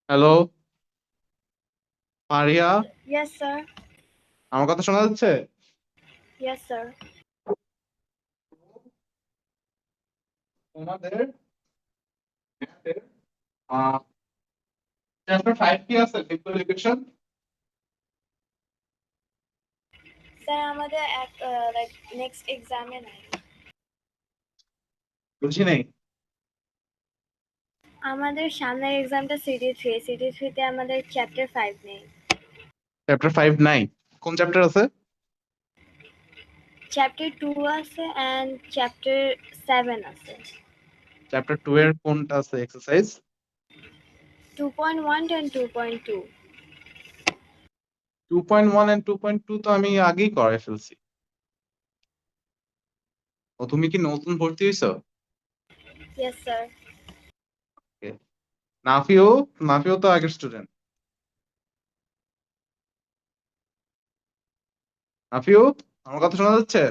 Hello, মারিয়া। Yes, sir. আমার কথা শোনা যাচ্ছে? Yes, sir. তোমাদের চ্যাপ্টার 5 কি আছে? Simple equation. স্যার আমাদের লাইক নেক্সট এক্সামে নাই। বুঝি নাই। আমাদের সামনের এক্সামটা সিডি থ্রিতে আমাদের চ্যাপ্টার 5 নেই। চ্যাপ্টার 5 নাই। কোন চ্যাপ্টার আছে? চ্যাপ্টার 2 আছে এন্ড চ্যাপ্টার 7 আছে। চ্যাপ্টার 2 এর কোনটা আছে এক্সারসাইজ? 2.1 and 2.2। 2.1 এন্ড 2.2 তো আমি আগেই করে ফেলছি। ও, তুমি কি নতুন ভর্তি হইছো? Yes sir. Okay. নাফিও নাফিও তো আগের স্টুডেন্ট। নাফিও, আমার কথা শোনা যাচ্ছে?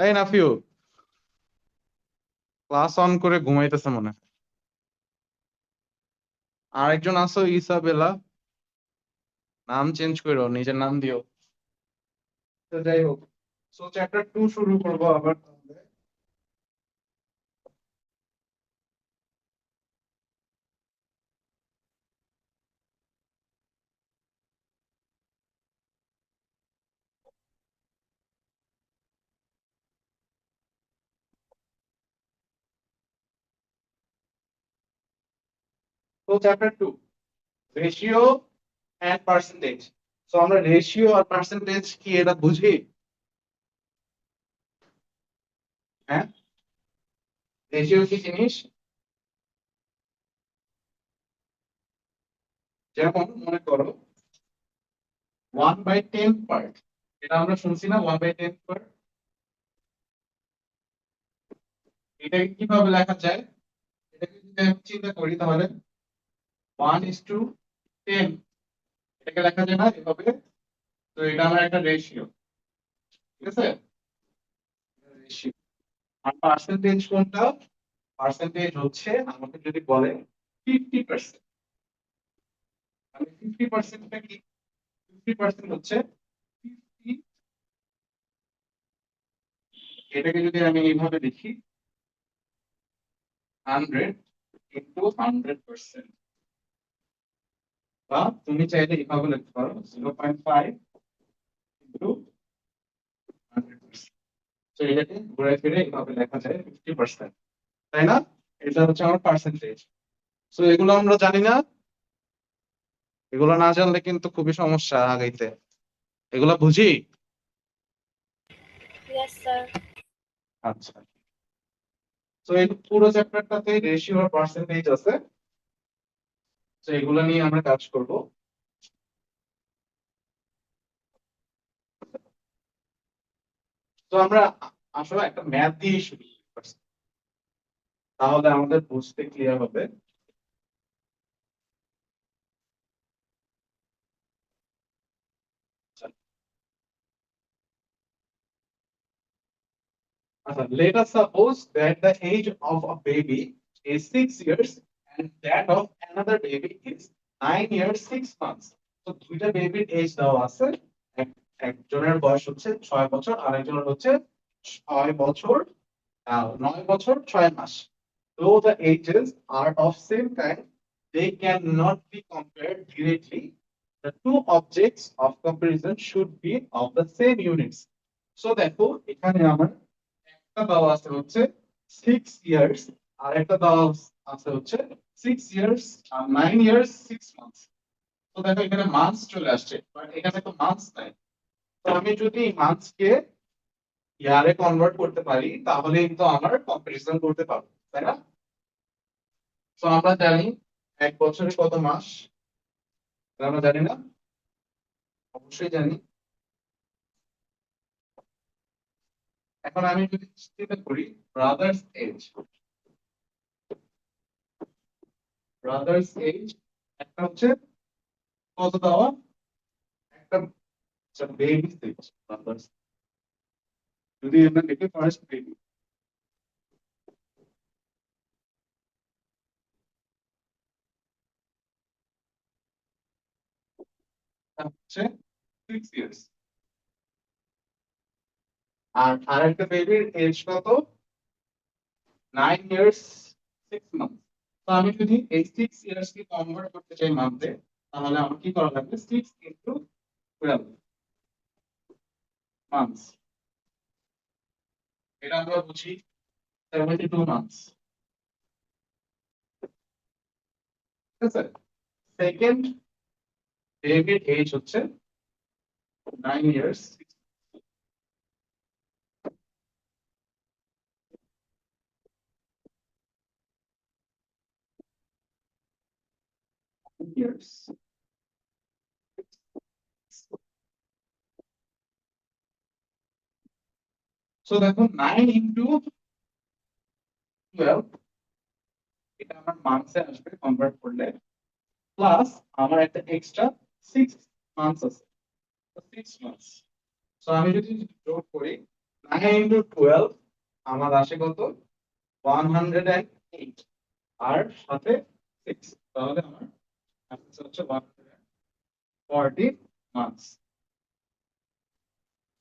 এই নাফিও, ক্লাস অন করে ঘুমাইতেছে মনে হয়। আরেকজন আছো, ইসাবেলা। নাম চেঞ্জ করো, নিজের নাম দিও। তো যাই হোক, সো চ্যাপ্টার 2 শুরু করবো আবার তাহলে। তো chapter 2, ratio and percentage. So আমরা রেশিও আর পার্সেন্টেজ কি এটা বুঝি? হ্যাঁ, রেশিও কি জিনিস? যেমন মনে করো 1/10 পার্ট, এটা আমরা শুনছি না? 1/10 পার্ট, এটাকে কিভাবে লেখা যায়? এটাকে যদি আমি চিন্তা করি তাহলে 1:10, এটাকে লেখা যায় না এভাবে? তো এটা আমার একটা রেশিও, ঠিক আছে? রেশিও। আর পার্সেন্টেজ কোনটা? পার্সেন্টেজ হচ্ছে আমাকে যদি বলে 50%, তাহলে 50%টা কি? 50% হচ্ছে 50, এটাকে যদি আমি এইভাবে লিখি 100 ইন্টু 100%, বা তুমি চাইলে এইভাবে লিখতে পারো 0.5 ইন্টু 100%। তো এটাকে ঘুরে ফিরে এইভাবে লেখা যায় 50%, তাই না? এটা হচ্ছে আমার পার্সেন্টেজ। তো এগুলো আমরা জানি না। এগুলো না জানলে কিন্তু খুবই সমস্যা আগাইতে। এগুলো বুঝি। Yes sir. আচ্ছা, তো এই পুরো চ্যাপ্টারটাতে রেশিও আর পার্সেন্টেজ আছে। তো এগুলো নিয়ে আমরা কাজ করব। তো আমরা আসলে একটা ম্যাথ দিয়ে শুরু করছি, তাহলে আমাদের বুঝতে ক্লিয়ার হবে। Let us suppose that the age of a baby is 6 years and that of another baby is 9 years 6 months. তো দুইটা বেবির এজ দেওয়া আছে। একজনের বয়স হচ্ছে 6 বছর, আরেকজনের হচ্ছে 6 বছর 9 বছর 6 মাস। Though the ages are of same kind, they cannot be compared directly. The two objects of comparison should be of the same units. So দেখো এখানে আমার একটা দেওয়া আছে হচ্ছে 6 ইয়ার্স, আর একটা দেওয়া আছে হচ্ছে 6 ইয়ার্স আর 9 ইয়ার্স 6 মান্থস। তো দেখো এখানে মান্থস চলে আসছে, বাট এখানে তো মান্থস নাই। তো আমি যদি মান্থস কে ইয়ারে কনভার্ট করতে পারি তাহলে কিন্তু আমার কম্পারিজন করতে পারবো, তাই না? তো আমরা জানি এক বছরে কত মাস? এটা আমরা জানি না? অবশ্যই জানি। এখন আমি যদি চিন্তা করি ব্রাদার্স এজ, ব্রাদার্স এজ একটা হচ্ছে কত দেওয়া? একটা বেবি এজ, ব্রাদার্স, যদি আমরা দেখি ফার্স্ট বেবি, হচ্ছে 6 ইয়ার্স। আর আরেকটা বেবির এজ কত? 9 ইয়ার্স 6 মান্থ। তো আমি যদি এই 6 ইয়ার্স কে কনভার্ট করতে চাই মান্থে, তাহলে আমার কি করা লাগবে? 6 × 12 মান্থস। এটা আমরা বুঝি 72 মান্থস। ঠিক আছে। সেকেন্ড বেবির এজ হচ্ছে 9 ইয়ার্স 6 ইয়ার্স। সো দেখো 9 × 12, এটা আমার মান্থসে আসবে কনভার্ট করলে, প্লাস আমার একটা এক্সট্রা 6 মান্থস আছে, 6 মান্থস। সো আমি যদি যোগ করি 9 × 12, আমার আসে কত? 108। আর সাথে 6, তাহলে আমার answer হচ্ছে 140 মান্থস।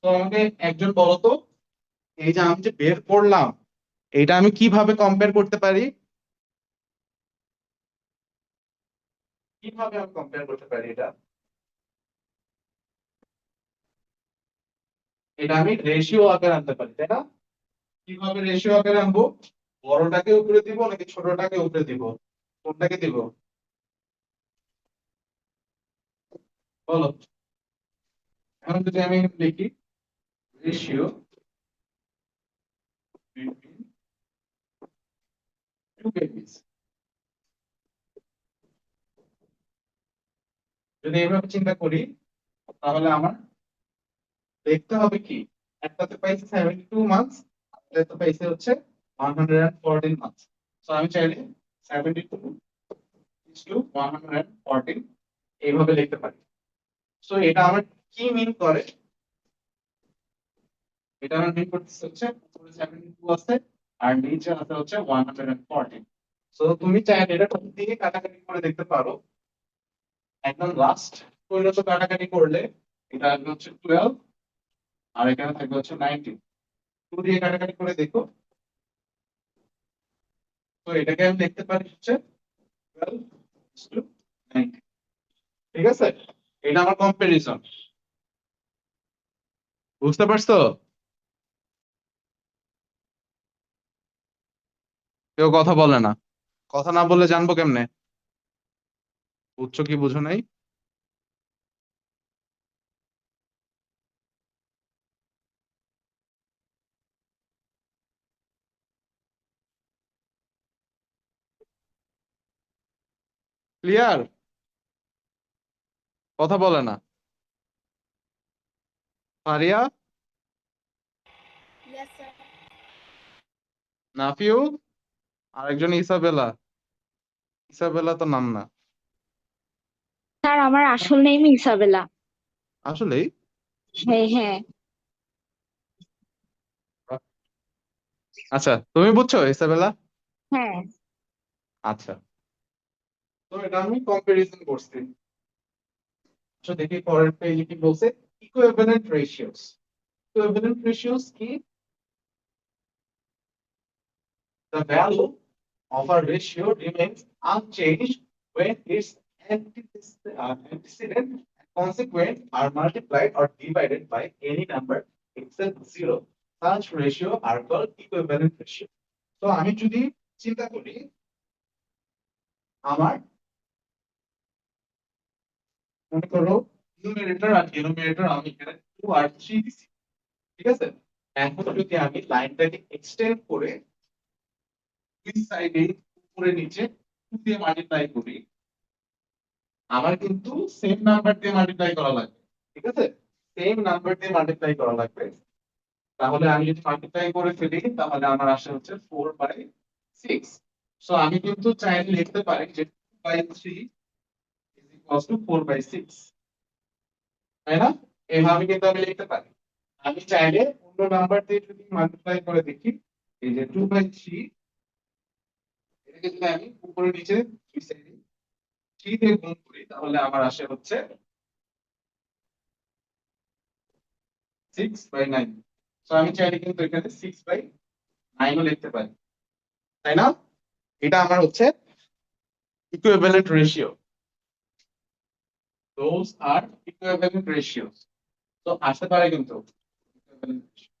তো আমাকে একজন বলো তো, এই যে আমি যে বের করলাম, এটা আমি কিভাবে কম্পেয়ার করতে পারি? কিভাবে আমি কম্পেয়ার করতে পারি এটা? এটা আমি রেশিও আকারে আনতে পারি, তাই না? কিভাবে রেশিও আকারে আনবো? বড়টাকে উপরে দিব নাকি ছোটটাকে উপরে দিব? কোনটাকে দিব বলো? এখন যদি আমি লিখি রেশিও বিটুইন টু বেবিস, যদি এইভাবে চিন্তা করি, তাহলে আমার দেখতে হবে কি, একটাতে পাইছি 72 মান্থস, আরেকটাতে পাইছি হচ্ছে 114 মান্থস। তো আমি চাইলে 72 × 114 এইভাবে লিখতে পারি। সো এটা আমার কি মিন করে? এটা আমার মিন করতেছে হচ্ছে উপরে 72 আছে আর নিচে আছে হচ্ছে 114। সো তুমি চাইলে এটা কোন দিকে কাটাকাটি করে দেখতে পারো। একদম লাস্ট পর্যন্ত কাটাকাটি করলে এটা আসবে হচ্ছে 12, আর এখানে থাকবে হচ্ছে 19। 2 দিয়ে কাটাকাটি করে দেখো। তো এটাকে আমি দেখতে পারি হচ্ছে 12:19। ঠিক আছে, এটা আমার কম্পারিজন। বুঝতে পারছো? কেউ কথা বলে না। কথা না বললে জানবো কেমনে বুঝছো কি বুঝো নাই? ক্লিয়ার? কথা বলে না। Faria, yes sir. নাফিউ, আরেকজন ইসাবেলা। ইসাবেলা তো নাম না। স্যার আমার আসল নেম ইসাবেলা। আসলেই? হ্যাঁ হ্যাঁ। আচ্ছা, তুমি বুঝছো ইসাবেলা? হ্যাঁ আচ্ছা, তো এটা আমি কম্পারিজন করছি। তো দেখি পরের পেজে কি বলছে। Equivalent ratios. ইকুইভ্যালেন্ট রেশিওস কি? The value of a ratio remains unchanged when its antecedent and consequent are multiplied or divided by any number except zero. Such ratio are called equivalent ratio. তো আমি যদি চিন্তা করি, আমার মনে করো numerator আর denominator আমি এখানে 2 আর 3 দিছি। ঠিক আছে, এখন যদি আমি লাইনটাকে এক্সটেন্ড করে দুই সাইডে উপরে নিচে 2 দিয়ে মাল্টিপ্লাই করি, আমার কিন্তু সেম নাম্বার দিয়ে মাল্টিপ্লাই করা লাগবে। ঠিক আছে, সেম নাম্বার দিয়ে মাল্টিপ্লাই করা লাগবে। তাহলে আমি যদি মাল্টিপ্লাই করে ফেলি, তাহলে আমার আসে হচ্ছে 4/6। সো আমি কিন্তু চাইলে লিখতে পারি যে 2/3 ইজ ইকুয়ালস টু 4/6, তাই না? এভাবে কিন্তু আমি লিখতে পারি। আমি চাইলে অন্য নাম্বার দিয়ে যদি মাল্টিপ্লাই করে দেখি, এই যে 2/3, এটাকে যদি আমি উপরে নিচে দুই সাইডে 3 দিয়ে গুণ করি, তাহলে আমার আসে হচ্ছে 6/9, সো আমি চাইলে কিন্তু এখানে 6/9 ও লিখতে পারি, তাই না? এটা আমার হচ্ছে equivalent ratio. Those are equivalent ratios. তো আসতে পারে কিন্তু equivalent ratio।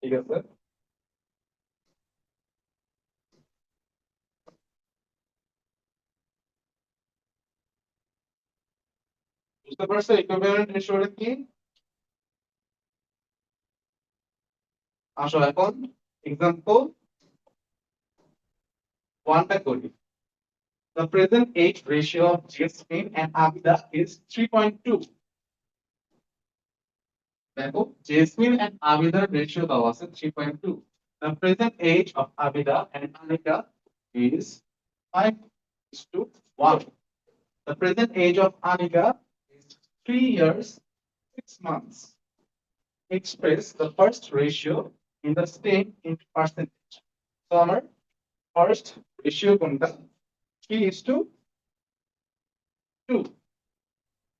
ঠিক আছে, বুঝতে পারছো ইকুইভ্যালেন্ট রেশিওটা কি? আসো এখন এক্সাম্পল 1টা করি। The present age ratio of Jasmine and Abida is 3.2. দেখো জেসমিন এন্ড আবিদার রেশিও দেওয়া আছে 3.2। The present age of Abida and Anika is 5:1. The present age of Anika is 3 years 6 months. Express the first ratio in the same in percentage. So our first ratio কোনটা? 3:2।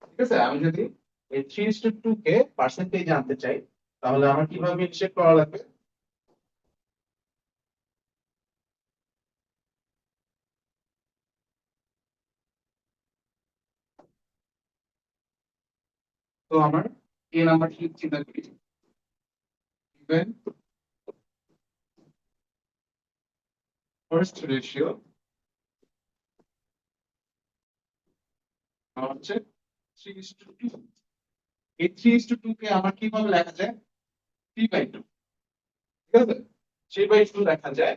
ঠিক আছে, আমি যদি এই 3:2 কে percentage আনতে চাই তাহলে আমার কিভাবে হিসেব করা লাগবে? তো আমার এই নাম্বার কি চিন্তা করি, given first ratio হচ্ছে 3:2। এই 3:2 কে আমার কিভাবে লেখা যায়? 3/2। ঠিক আছে, 3/2 লেখা যায়।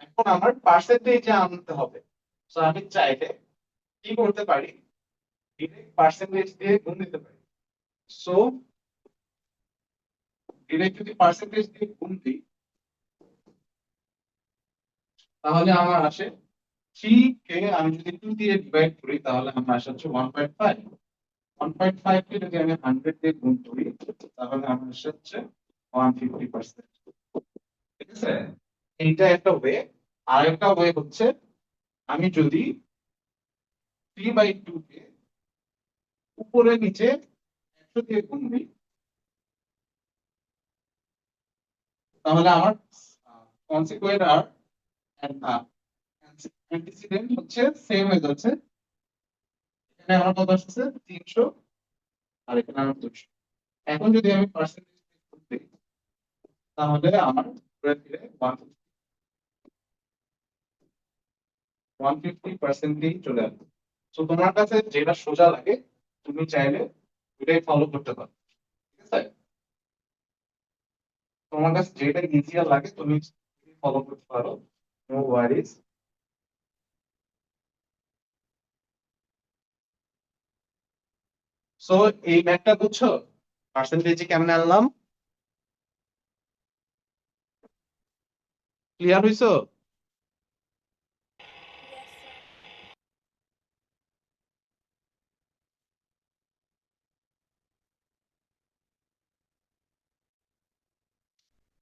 এখন আমার পার্সেন্টেজে আনতে হবে। তো আমি চাইলে কি করতে পারি, ডিরেক্ট পার্সেন্টেজ দিয়ে গুণ দিতে পারি। সো ডিরেক্ট যদি পার্সেন্টেজ দিয়ে গুণ দিই তাহলে আমার আসে 3 কে আমি যদি 2 দিয়ে ডিভাইড করি তাহলে আমার আসে হচ্ছে 1.5। 1.5 কে যদি আমি 100 দিয়ে গুণ করি তাহলে আমার আসে হচ্ছে 150%। ঠিক আছে, এইটা একটা ওয়ে। আর একটা ওয়ে হচ্ছে আমি যদি 3/2 কে উপরে নিচে 100 দিয়ে গুণ দিই তাহলে আমার কনসিকুয়েন্ট আর অ্যান্টিসিডেন্ট হচ্ছে সেম হয়ে যাচ্ছে। এখানে আমার কত আসছে 300 আর এখানে আমার 200। এখন যদি আমি পার্সেন্টেজ দিই তাহলে আমার ঘুরে ফিরে 150% চলে আসবে। তো তোমার কাছে যেটা সোজা লাগে তুমি চাইলে ওইটাই ফলো করতে পারো। ঠিক আছে, তোমার কাছে যেটা ইজিয়ার লাগে তুমি ফলো করতে পারো, নো ওয়ারিজ। সো এই ম্যাথটা বুঝছো পার্সেন্টেজে কেমন আনলাম? ক্লিয়ার হইছো?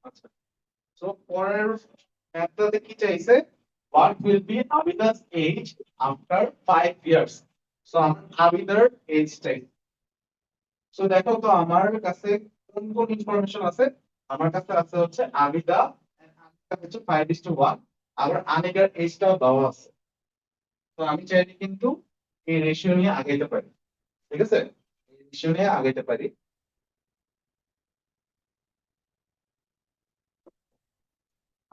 আচ্ছা, সো পরের ম্যাথটাতে কি চাইছে, what will be Abida's age after 5 years? So আমার আবিদার এজ চাই। সো দেখো তো আমার কাছে কোন কোন ইনফরমেশন আছে। আমার কাছে আছে হচ্ছে আবিদা and আনিকা হচ্ছে 5:1, আবার আনিকার এজটাও দেওয়া আছে। তো আমি চাইলে কিন্তু এই রেশিও নিয়ে আগাইতে পারি। ঠিক আছে, এই রেশিও নিয়ে আগাইতে পারি।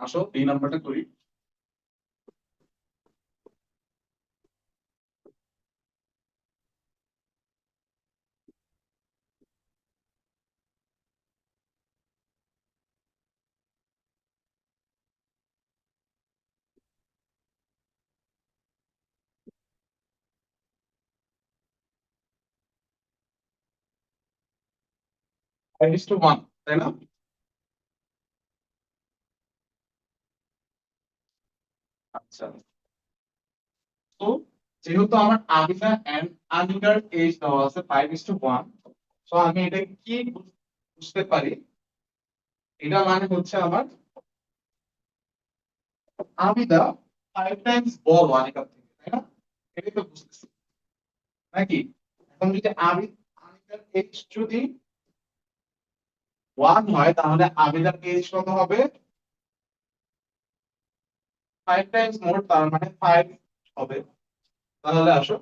আসো এই নাম্বারটা করি। 5:1, তাই না? আচ্ছা, তো যেহেতু আমার আবিদা এন্ড আনিকার এজ দেওয়া আছে 5:1, সো আমি এটা কি বুঝতে পারি, এটা মানে হচ্ছে আমার আবিদা 5 টাইমস বড় আনিকার থেকে, তাই না? এটাই তো বুঝতেছি নাকি? এখন যদি আনিকার এজ যদি 1 হয়, তাহলে আবিদার এজ কত হবে? 5 টাইমস মোর, তার মানে 5 হবে। তাহলে আসো,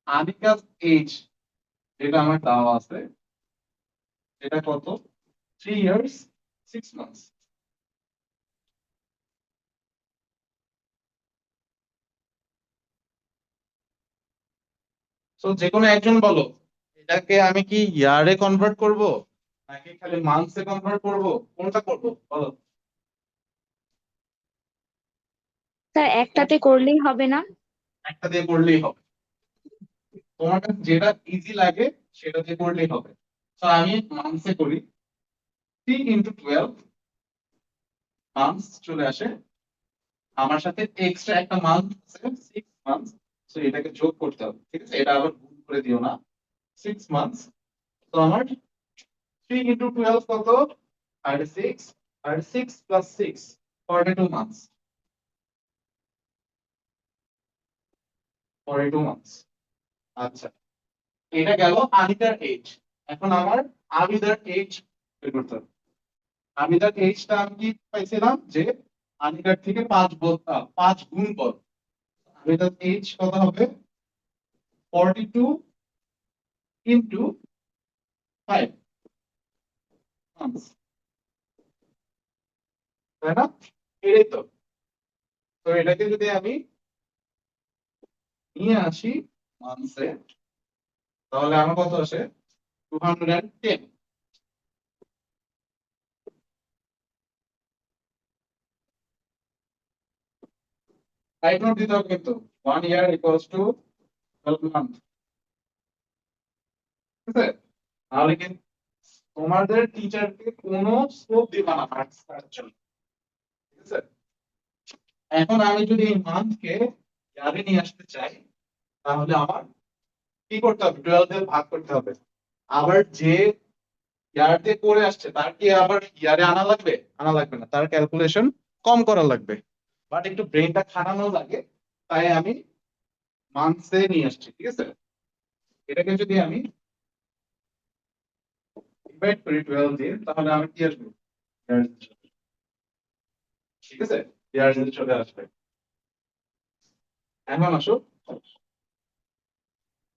আনিকার এজ যেটা আমার দেওয়া আছে, এটা কত? 3 years 6 months। তো যে কোনো একজন বলো, এটাকে আমি কি ইয়ারে কনভার্ট করব নাকি খালি মান্থসে কনভার্ট করব, কোনটা করব বলো? স্যার একটাতে করলেই হবে না? একটা দিয়ে করলেই হবে, তোমার কাছে যেটা ইজি লাগে সেটা দিয়ে করলেই হবে। তো আমি মান্থসে করি, 3 × 12 মান্থস চলে আসে। আমার সাথে এক্সট্রা একটা মান্থ আছে, 6 মান্থস। তো এটাকে যোগ করতে হবে, ঠিক আছে? এটা আবার গুণ করে দিও না, 6 মান্থস। তো আমার 3 × 12 কত? 36। 36 প্লাস 6, 42 মান্থস। 42 মান্থস। আচ্ছা, এটা গেল আনিতার এজ। এখন আমার আবিদার এজ বের করতে হবে। আবিদার এজটা আমি কি পাইছিলাম যে আনিকার থেকে 5 গুণ বড়। আবিদার এজ কত হবে? 42 × 5 মান্থস, তাই না? এটাই তো। তো এটাকে যদি আমি নিয়ে আসি মান্থসে, তাহলে আমার কত আসে? 210। রাইট নোট দিতে হবে কিন্তু, 1 year = 12 month, ঠিক আছে? তাহলে কিন্তু তোমাদের টিচারকে কোনো স্কোপ দিবা না মার্কস করার জন্য, ঠিক আছে? এখন আমি যদি এই মান্থকে ইয়ারে নিয়ে আসতে চাই, তাহলে আমার কি করতে হবে? 12 দিয়ে ভাগ করতে হবে। আবার যে ইয়ার দিয়ে করে আসছে তার কি আবার ইয়ারে আনা লাগবে? আনা লাগবে না, তার ক্যালকুলেশন কম করা লাগবে, বাট একটু ব্রেনটা খাটানো লাগে। তাই আমি মান্থসে নিয়ে আসছি, ঠিক আছে? এটাকে যদি আমি ডিভাইড করি 12 দিয়ে, তাহলে আমি কি আসবে? ঠিক আছে, ইয়ার চলে আসবে। এখন আসো,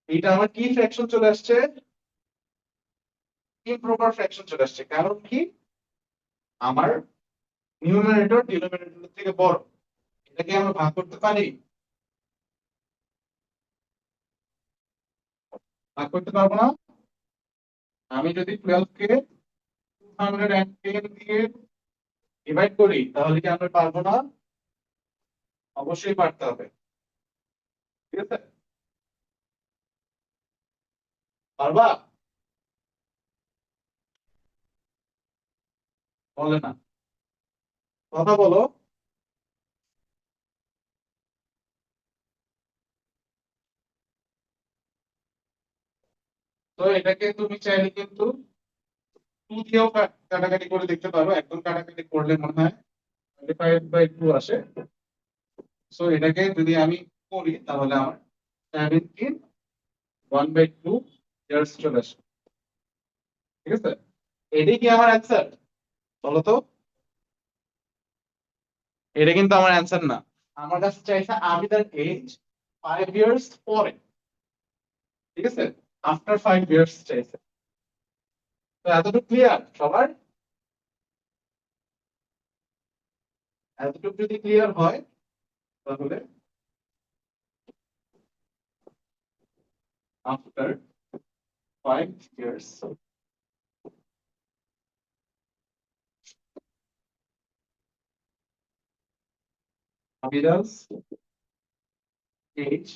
এটা আমার কি ফ্র্যাকশন চলে আসছে? ইমপ্রপার ফ্র্যাকশন চলে আসছে। কারণ কি? আমার নিউমারেটর ডিনোমিনেটর থেকে বড়। এটাকে আমরা ভাগ করতে পারি? ভাগ করতে পারবো না। আমি যদি 12 কে 210 দিয়ে ডিভাইড করি, তাহলে কি আমরা পারবো না? অবশ্যই পারতে হবে, ঠিক আছে? পারবা? বলে না, কথা বলো। তো এটাকে তুমি চাইলে কিন্তু 2 দিয়েও কাটাকাটি করে দেখতে পারো। একদম কাটাকাটি করলে মনে হয় 25/2 আসে। সো এটাকে যদি আমি করি, তাহলে আমার 17/1/2 চলে আসে, ঠিক আছে? এটাই কি আমার অ্যান্সার? বলো তো। এটা কিন্তু আমার অ্যান্সার না। আমার কাছে চাইছে আবিদার এজ 5 years পরে, ঠিক আছে? আফটার 5 years চাইছে। তো এতটুকু ক্লিয়ার সবার? এতটুকু যদি ক্লিয়ার হয়, তাহলে আফটার 5 years আবিদাস এজ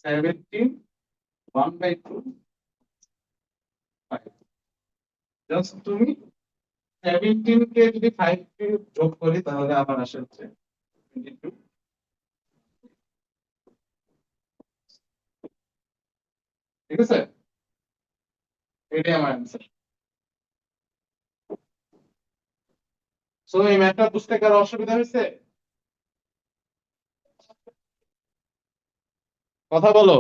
17/1/2। জাস্ট তুমি 17 কে যদি 5 কে যোগ করি তাহলে আমার আসে হচ্ছে 22। ঠিক আছে, এটাই আমার অ্যান্সার। সো এই ম্যাথটা বুঝতে কারো অসুবিধা হয়েছে? কথা বলো।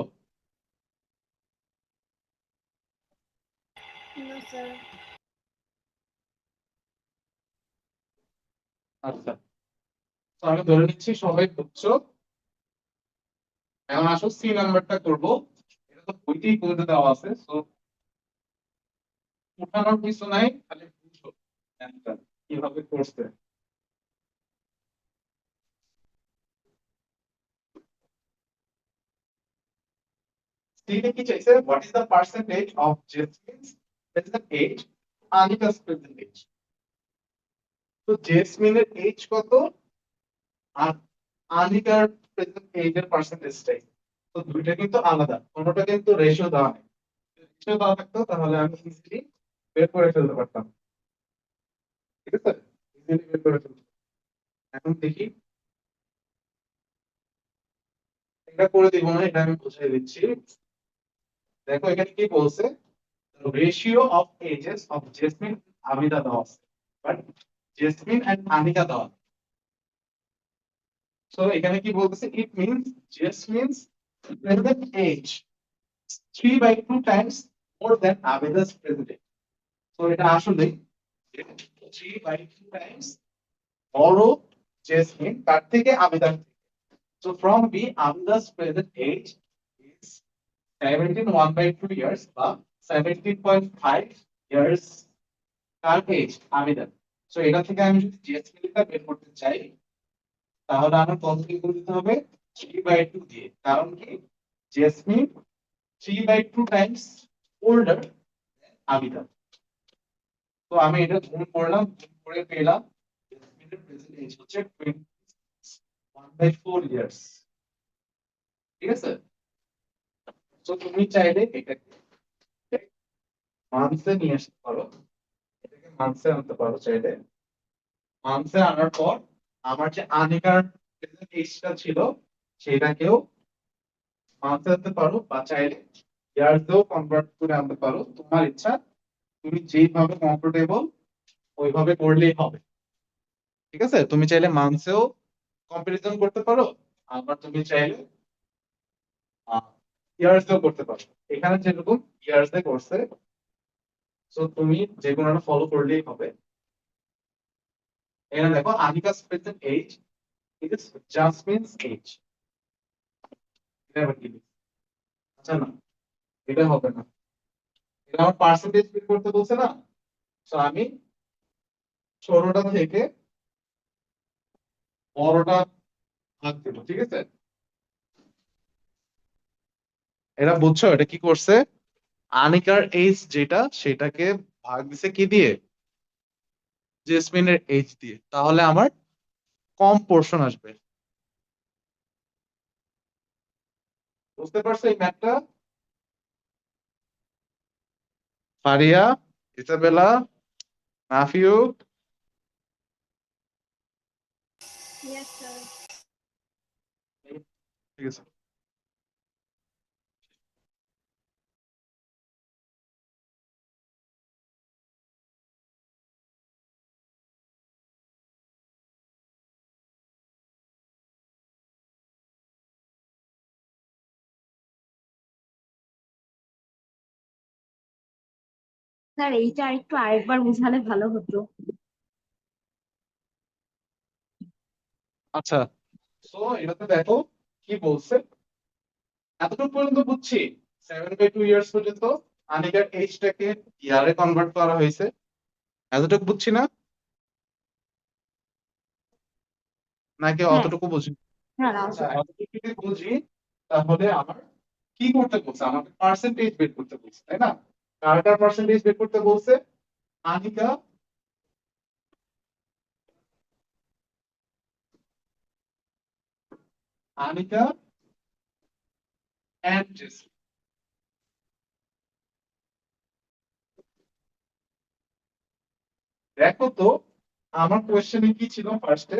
No sir. আচ্ছা, তো আমি ধরে নিচ্ছি সবাই বুঝছো। এখন আসো সি নাম্বারটা করবো। এটা তো বইতেই করে দেওয়া আছে, তো উঠানোর কিছু নাই, খালি বুঝো ম্যাথটা কিভাবে করছে। সিতে কি চাইছে, what is the percentage of Jesmin's present age, Anika's present age. তো জেসমিনের এজ কত আর আনিকার প্রেজেন্ট এজের পার্সেন্টেজটাই, তো দুইটা কিন্তু আলাদা, কোনোটা কিন্তু রেশিও দেওয়া নেই। রেশিও দেওয়া থাকতো তাহলে আমি ইজিলি বের করে ফেলতে পারতাম। ঠিক আছে, ইজিলি বের করে ফেলতে। এখন দেখি, এটা করে দিব না, এটা আমি বুঝিয়ে দিচ্ছি। দেখো এখানে কি বলছে, ratio of ages of Jesmin Amida দেওয়া আছে, বাট জেসমিন এন্ড আনিকা দেওয়া। সো এখানে কি বলতেছে, it means Jesmin's present age 3/2 times more than Amida's present age. So এটা আসলে 3/2 টাইমস বড় জেসমিন তার থেকে আমিদার থেকে। So from B, Amida's present age is 17 1/2 years বা 17.5 years তার এজ আমিদার। সো এটা থেকে আমি যদি জেসমিনটা বের করতে চাই তাহলে আমার কত দিয়ে গুণ দিতে হবে, 3/2 দিয়ে। কারণ কি, জেসমিন 3/2 টাইমস ওল্ডার আমিদা। তো আমি এটা গুণ করলাম, গুণ করে পেলাম জেসমিনের প্রেজেন্ট এজ হচ্ছে 21/4 ইয়ার্স। ঠিক আছে, তো তুমি চাইলে এটাকে মানসে নিয়ে আসতে পারো, এটাকে মানসে আনতে পারো চাইলে। মানসে আনার পর আমার যে আনিকার এজটা ছিল সেটাকেও মানসে আনতে পারো, বা চাইলে ইয়ার্সেও কনভার্ট করে আনতে পারো, তোমার ইচ্ছা। তুমি যেইভাবে কমফোর্টেবল ওইভাবে করলেই হবে। ঠিক আছে, তুমি চাইলে মানসেও কম্পারিজন করতে পারো, আবার তুমি চাইলে ইয়ার্সেও করতে পারো। এখানে যেরকম ইয়ার্সে করছে, তো তুমি যে কোনোটা ফলো করলেই হবে। এখানে দেখো Anika's present age is Jasmin's age. এটা আবার কি লিখছি? আচ্ছা না, এটা হবে না, এটা আমার পার্সেন্টেজ বের করতে বলছে না। তো আমি ছোটটা থেকে বড়টা ভাগ দেব। ঠিক আছে, এটা বুঝছো, এটা কি করছে, আনিকার এজ যেটা সেটাকে ভাগ দিছে কি দিয়ে, জেসমিনের এজ দিয়ে, তাহলে আমার কম পোর্শন আসবে। বুঝতে পারছো এই ম্যাথটা? Faria, Isabella, Nafiu. Yes sir. ঠিক আছে। স্যার এইটা একটু আরেকবার বুঝালে ভালো হতো। আচ্ছা, তো এটাতে দেখো কি বলছে, এতটুকু পর্যন্ত বুঝছি। 7/2 ইয়ার্স পর্যন্ত আনিকার এইজটাকে ইয়ারে কনভার্ট করা হয়েছে, এতটুকু বুঝছি না, নাকি হ্যাঁ, অতটুকু বুঝি? হ্যাঁ না, আচ্ছা, এতটুকু যদি বুঝি তাহলে আমার কি করতে বলছে, আমাকে পার্সেন্টেজ বের করতে বলছে, তাই না? কার কার পার্সেন্টেজ বের করতে বলছে, আনিকা, আনিকা এন্ড জেসমিন। দেখো তো আমার কোয়েশ্চেনে কি ছিল ফার্স্টে,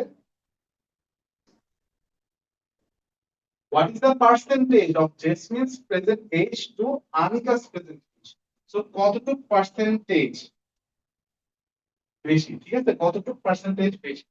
what is the percentage of Jasmine's present age to Anika's present age? So কতটুকু পার্সেন্টেজ বেশি, ঠিক আছে, কতটুকু পার্সেন্টেজ বেশি।